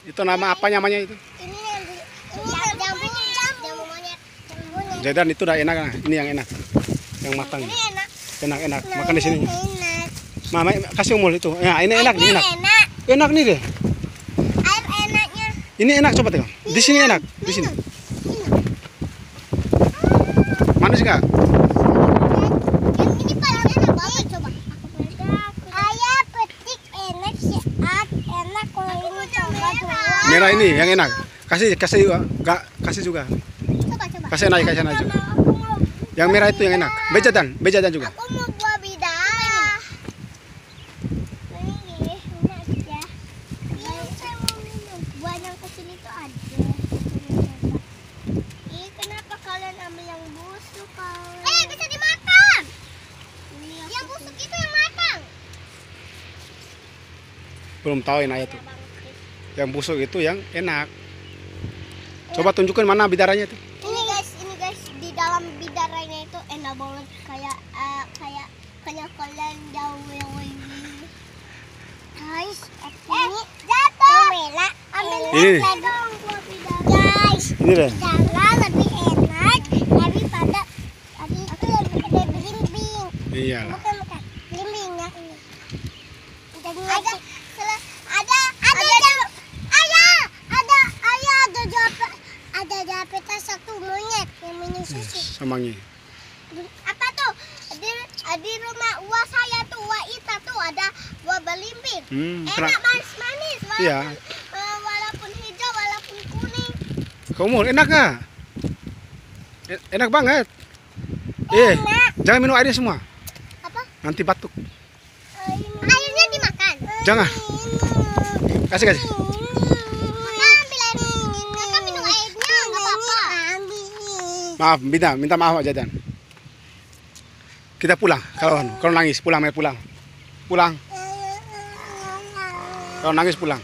Itu nama apa namanya itu? Ini yang jambu monyet. Jadan itu udah enak. Ini yang enak. Yang matang. Ini enak. Enak. Makan di sini. Enak. Mama kasih umul itu. Ya, ini enak, ini enak. Enak. Enak nih deh. Air enaknya. Ini enak, coba tengok. Di sini enak, di sini. Manis enggak? Yang ini paling enak banget, coba. Ayah petik enak sih, enak kalau ini coba tuh. Merah ini yang enak. Kasih juga. Enggak, kasih juga. Coba. Kasih naik juga. Yang merah itu yang enak. Bejadan juga. Aku mau buah bidara. Ini enak ya. Saya mau minum. Buah yang kecil itu ada. Ih, kenapa kalian ambil yang busuk kalian? Bisa dimakan. Yang busuk itu yang matang. Belum tahu enak itu. Yang busuk itu yang enak. Coba tunjukkan mana bidaranya itu. Ini guys, di dalam bidaranya itu enak banget kayak kalian jauh yang ini. Guys, ini jatuh. Ambil Ini. dong buah bidara. Guys, Ini deh. bidara lebih enak daripada tadi itu daripada belimbing. Iya. Bukan belimbingnya ini. Ada japetan satu monyet yang minum susu. Samangi. Apa tuh? Di rumah uang saya tuh, uang Ita tuh ada buah belimbing. Enak manis-manis. Iya. Walaupun hijau, walaupun kuning. Kamu enak nggak? Enak banget. Enak. Jangan minum airnya semua. Apa? Nanti batuk. Airnya dimakan. Jangan. Kasih. Kakak minum airnya, nggak apa-apa. Maaf, minta maaf aja Dan. Kita pulang. Kalau nangis pulang. Pulang. Kalau nangis pulang.